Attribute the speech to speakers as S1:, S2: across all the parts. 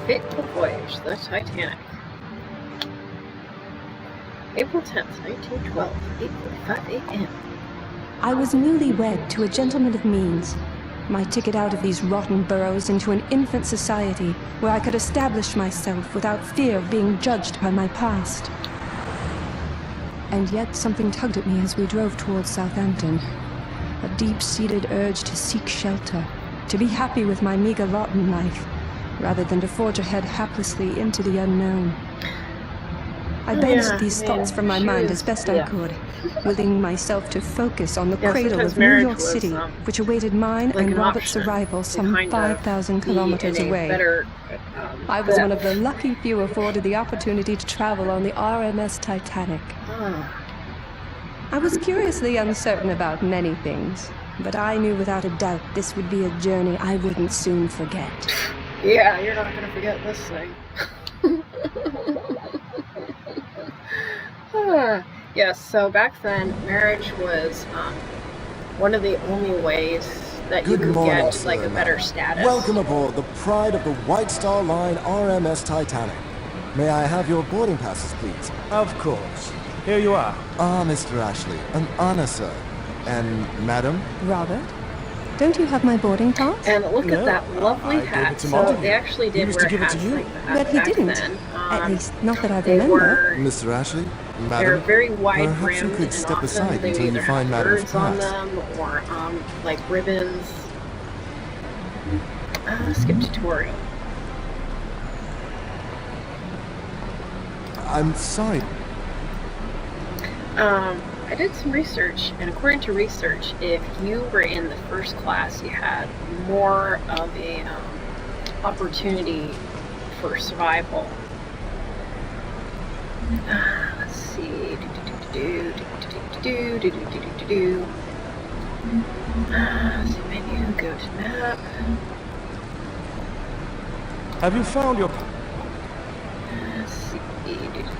S1: Fateful Voyage, the Titanic. April 10th, 1912, 8:45 a.m.
S2: I was newlywed to a gentleman of means. My ticket out of these rotten boroughs into an infant society where I could establish myself without fear of being judged by my past. And yet something tugged at me as we drove towards Southampton. A deep-seated urge to seek shelter, to be happy with my meager lot in life, rather than to forge ahead haplessly into the unknown. I banished these thoughts from my mind as best I could, willing myself to focus on the cradle of New York City, which awaited mine and Robert's arrival some 5,000 kilometers away. I was one of the lucky few afforded the opportunity to travel on the RMS Titanic. I was curiously uncertain about many things, but I knew without a doubt this would be a journey I wouldn't soon forget.
S1: Yeah, you're not going to forget this thing. Yes, so back then, marriage was one of the only ways that you could get like a better status.
S3: Welcome aboard the pride of the White Star Line RMS Titanic. May I have your boarding passes, please?
S4: Of course. Here you are.
S3: Ah, Mr. Ashley, an honor, sir. And madam?
S2: Robert? Don't you have my boarding pass?
S1: And look at that lovely hat. So they actually did wear hats like that
S2: but he
S1: back
S2: didn't.
S1: then.
S2: At least, not that I
S1: They
S2: remember.
S3: Mr. Ashley? Madam?
S1: They're very wide
S3: Perhaps
S1: brimmed,
S3: you could
S1: and
S3: step
S1: often
S3: aside
S1: they
S3: until you
S1: either
S3: find
S1: have
S3: madam's
S1: birds on
S3: pass.
S1: them or like ribbons. Skip tutorial.
S3: I'm sorry.
S1: I did some research, and according to research, if you were in the first class, you had more of a opportunity for survival. Let's see. So menu, go to map.
S4: Have you found your...
S1: Let's see. Let's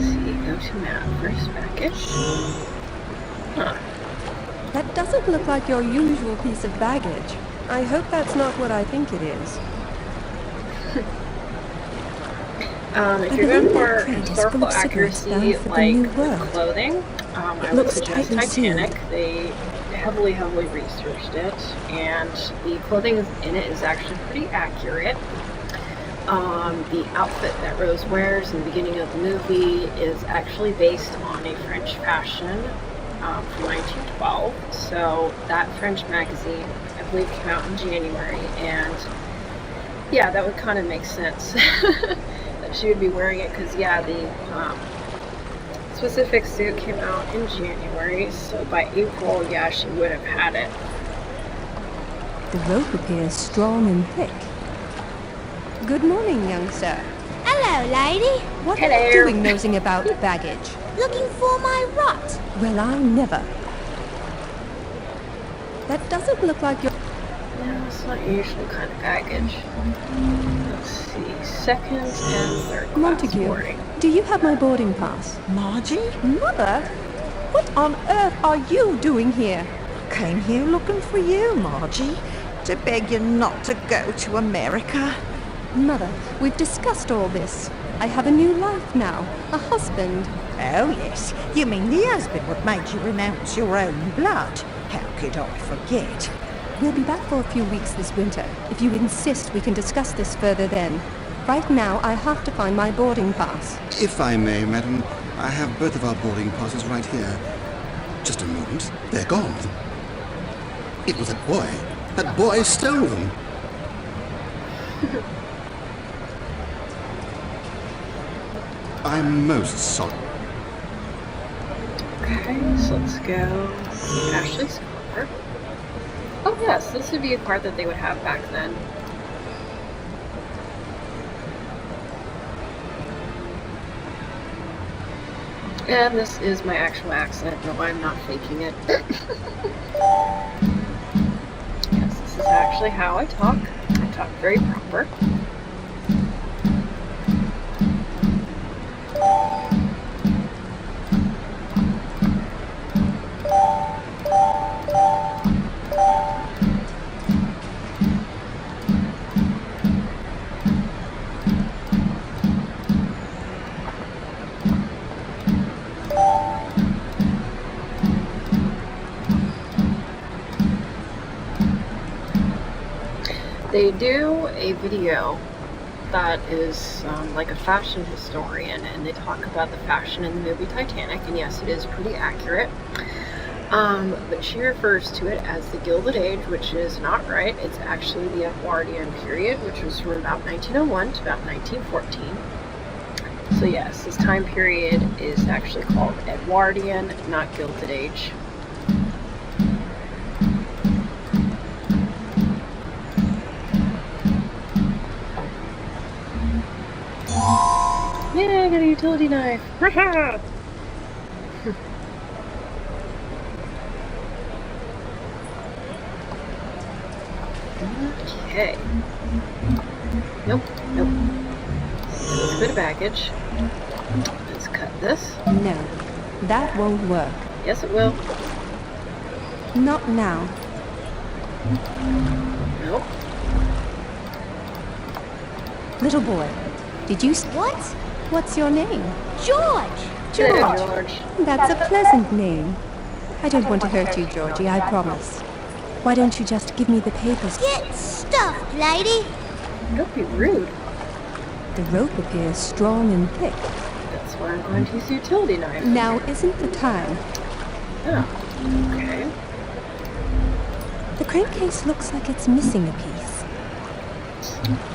S1: see, go to map, first package.
S2: That doesn't look like your usual piece of baggage. I hope that's not what I think it is.
S1: If you're going for historical accuracy, like clothing, I would suggest Titanic. They heavily researched it, and the clothing in it is actually pretty accurate. The outfit that Rose wears in the beginning of the movie is actually based on a French fashion from 1912. So that French magazine, I believe, came out in January, and yeah, that would kind of make sense that she would be wearing it, because yeah, the specific suit came out in January, so by April, yeah, she would have had it.
S2: The rope appears strong and thick. Good morning, young sir.
S5: Hello, lady.
S2: What are you doing nosing about baggage?
S5: Looking for my rot.
S2: Well, I never. That doesn't look like your...
S1: No, it's not usual kind of baggage. Let's see, second and third class
S2: Montague,
S1: boarding.
S2: do you have my boarding pass?
S6: Margie?
S2: Mother? What on earth are you doing here?
S6: Came here looking for you, Margie, to beg you not to go to America.
S2: Mother, we've discussed all this. I have a new life now, a husband.
S6: Oh, yes. You mean the husband what made you renounce your own blood? How could I forget?
S2: We'll be back for a few weeks this winter. If you insist, we can discuss this further then. Right now, I have to find my boarding pass.
S7: If I may, madam, I have both of our boarding passes right here. Just a moment. They're gone. It was that boy. That boy stole them. I'm most sorry.
S1: Okay, so let's go see Ashley's car. Oh yes, this would be a car that they would have back then. And this is my actual accent. No, I'm not faking it. Yes, this is actually how I talk. I talk very proper. They do a video that is like a fashion historian, and they talk about the fashion in the movie Titanic, and yes, it is pretty accurate. But she refers to it as the Gilded Age, which is not right. It's actually the Edwardian period, which was from about 1901 to about 1914. So yes, this time period is actually called Edwardian, not Gilded Age. Yeah, I got a utility knife. Okay. Nope. Let's go to baggage. Let's cut this.
S2: No, that won't work.
S1: Yes, it will.
S2: Not now.
S1: Nope.
S2: Little boy, did you...
S5: What?
S2: What's your name?
S5: George!
S1: Hello, George.
S2: That's a pleasant name. I don't want to hurt you, Georgie, I promise. Why don't you just give me the papers?
S5: Get stuffed, lady!
S1: Don't be rude.
S2: The rope appears strong and thick.
S1: That's why I'm going to use the utility knife.
S2: Now isn't the time.
S1: Oh, okay.
S2: The crankcase looks like it's missing a piece.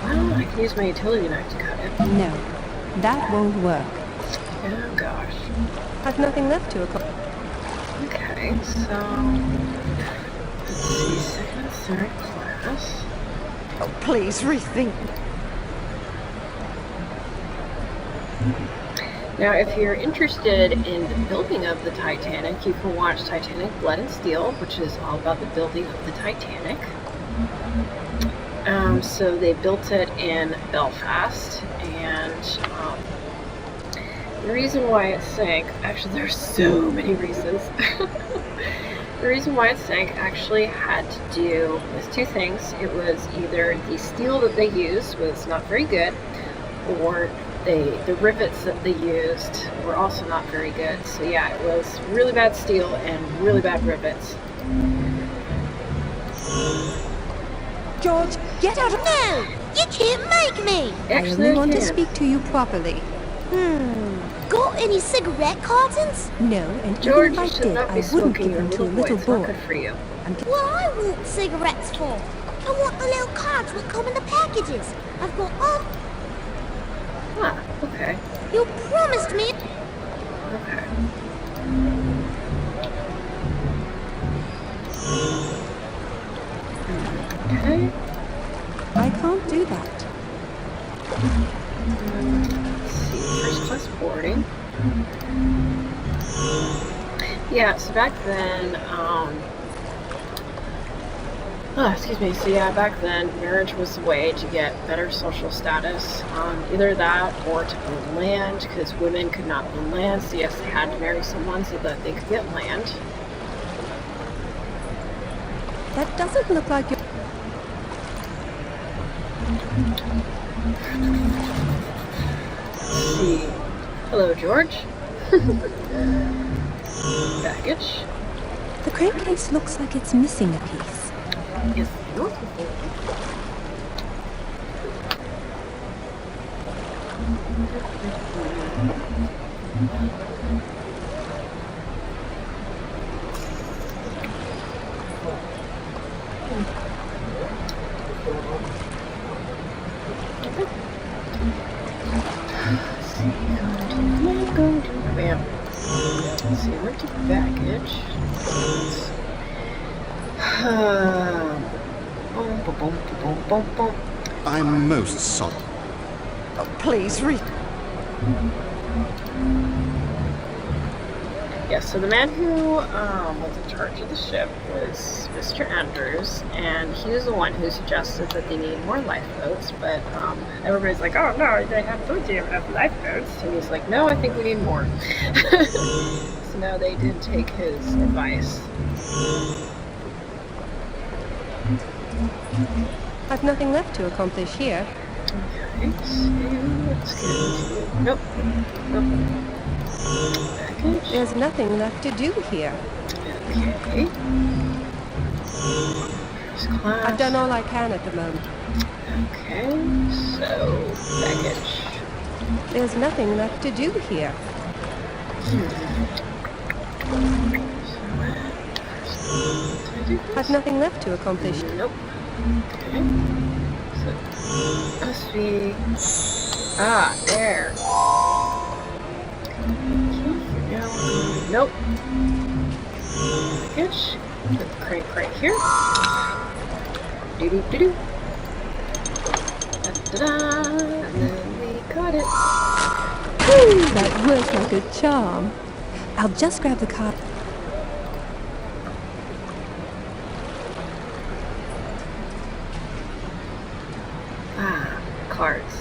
S1: Well, I can use my utility knife to cut it.
S2: No, that won't work.
S1: Oh, gosh.
S2: I've nothing left to accomplish.
S1: Okay, so... Let's see, second and third class.
S6: Oh, please rethink.
S1: Now, if you're interested in the building of the Titanic, you can watch Titanic Blood and Steel, which is all about the building of the Titanic. So they built it in Belfast, and the reason why it sank, actually there's so many reasons. The reason why it sank actually had to do with two things. It was either the steel that they used was not very good, or the rivets that they used were also not very good. So yeah, it was really bad steel and really bad rivets.
S6: George, get out of...
S5: No! You can't make me!
S2: I
S1: Actually,
S2: only want to
S1: can.
S2: speak to you properly.
S5: Got any cigarette cartons?
S2: No, and
S1: George,
S2: even
S1: you
S2: if I
S1: should
S2: did,
S1: not
S2: I
S1: be
S2: wouldn't
S1: smoking
S2: give
S1: your
S2: them to a
S1: little boy.
S2: little
S1: It's not
S2: boy.
S1: good for you.
S5: What I want cigarettes for? I want the little cards that come in the packages. I've got all...
S1: Ah, okay.
S5: You promised me...
S1: Okay. Okay.
S2: I can't do that.
S1: Let's see, first class boarding. Yeah, so back then, excuse me, so yeah, back then, marriage was the way to get better social status. Either that or to own land, because women could not own land, so yes, they had to marry someone so that they could get land.
S2: That doesn't look like your...
S1: Let's see. Hello, George. Baggage.
S2: The crankcase looks like it's missing a piece.
S1: Yes, you. Let's see, where to baggage?
S7: I'm most sorry.
S6: Oh, please
S1: Yes, so the man who was in charge of the ship was Mr. Andrews, and he was the one who suggested that they need more lifeboats, but everybody's like, oh no, they have plenty of enough lifeboats, and he's like, no, I think we need more. So now they did take his advice.
S2: I've nothing left to accomplish here.
S1: Okay, so let's get into... Nope. Package.
S2: There's nothing left to do here.
S1: Okay. First class.
S2: I've done all I can at the moment.
S1: Okay, so baggage.
S2: There's nothing left to do here. I've nothing left to accomplish.
S1: Nope. Okay. So, must be... Ah, there. Nope. Baggage. Put the crank right here. Doo-doo-doo-doo. Da-da-da! And then we got it.
S2: Woo, that worked like a charm. I'll just grab the card.
S1: Ah, cards.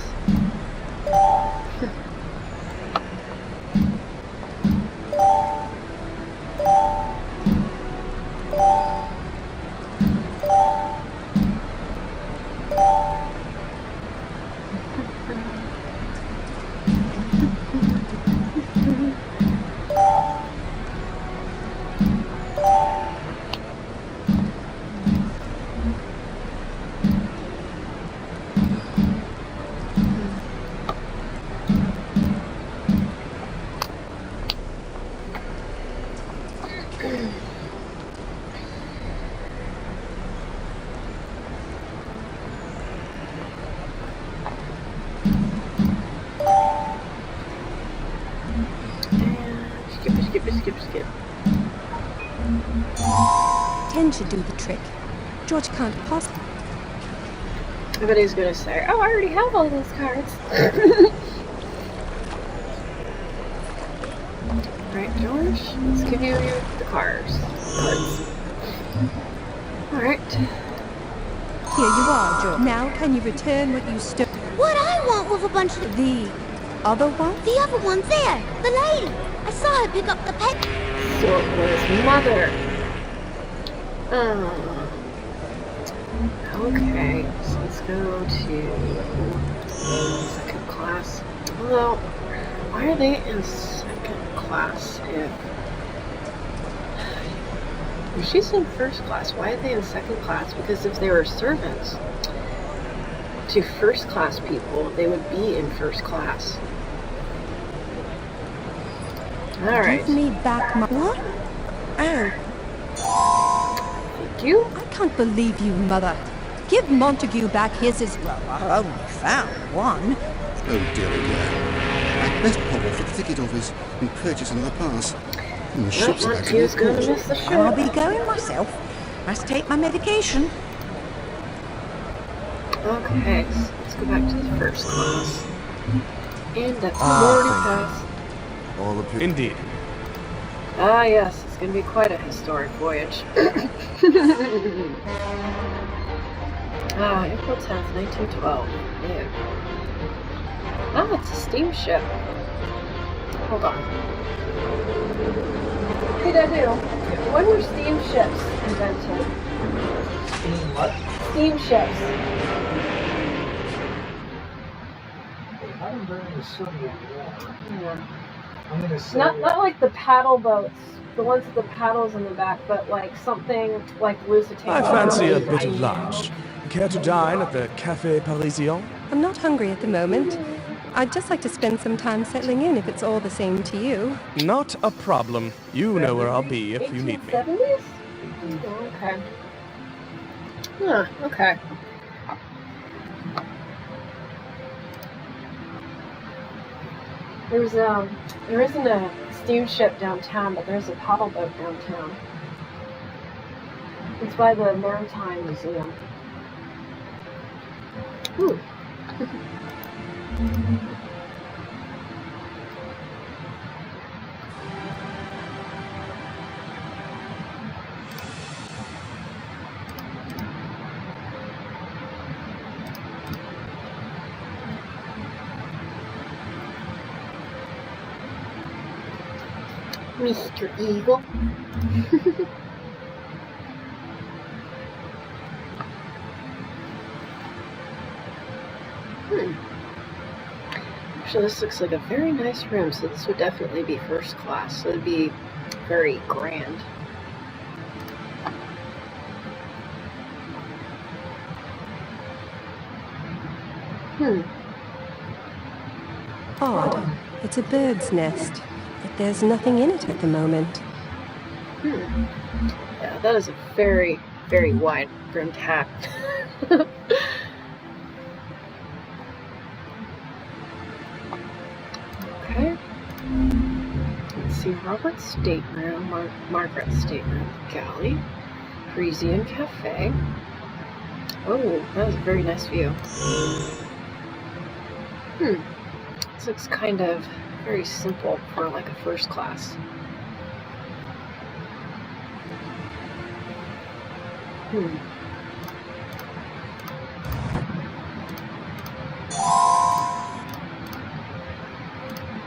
S1: Skip.
S2: 10 should do the trick. George can't possibly.
S1: I bet he's gonna say, "Oh, I already have all those cards." Right, George. Let's give you the cards. All right.
S2: Here you are, George. Now can you return what you stole?
S5: What I want with a bunch of...
S2: The other one?
S5: The other one's there. The lady. I saw her pick up the pack.
S1: So it was Mother. Okay, so let's go to second class. Well, why are they in second class if she's in first class? Why are they in second class? Because if they were servants to first class people, they would be in first class. Alright.
S2: Give me back my... What?
S6: Oh,
S1: Thank you.
S2: I can't believe you, Mother. Give Montague back his...
S6: well, I only found one.
S7: Oh dear, I'd best pop off to the ticket office and purchase another pass. And the ship's about to
S1: Montague's gonna
S7: report.
S1: miss the ship.
S6: I'll be going myself. Must take my medication.
S1: Okay, so let's go back to the first class. And that's the boarding pass.
S3: All appear.
S4: Indeed.
S1: Ah, yes, it's going to be quite a historic voyage. April 10th, 1912. Yeah. Ah, it's a steamship. Hold on. Hey, Dadu, when were steamships invented?
S8: Steam what?
S1: Steamships.
S8: They had them during the Civil War.
S1: Yeah.
S8: I'm gonna say
S1: Not like the paddle boats, the ones with the paddles in the back, but like something like Lusitania.
S4: I fancy a bit of lunch. Care to dine at the Café Parisien?
S2: I'm not hungry at the moment. I'd just like to spend some time settling in if it's all the same to you.
S4: Not a problem. You know where I'll be if you need me.
S1: 1870s? Oh, okay. Huh, okay. There isn't a steamship downtown, but there's a paddle boat downtown. It's by the Maritime Museum. Ooh. Mr. Eagle. So this looks like a very nice room, so this would definitely be first class, so it'd be very grand.
S2: Odd. It's a bird's nest, but there's nothing in it at the moment.
S1: Yeah, that is a very, very wide-brimmed hat. Okay. Let's see, Robert's stateroom, Margaret's stateroom, galley, Parisian cafe. Oh, that was a very nice view. This looks kind of very simple for like a first class.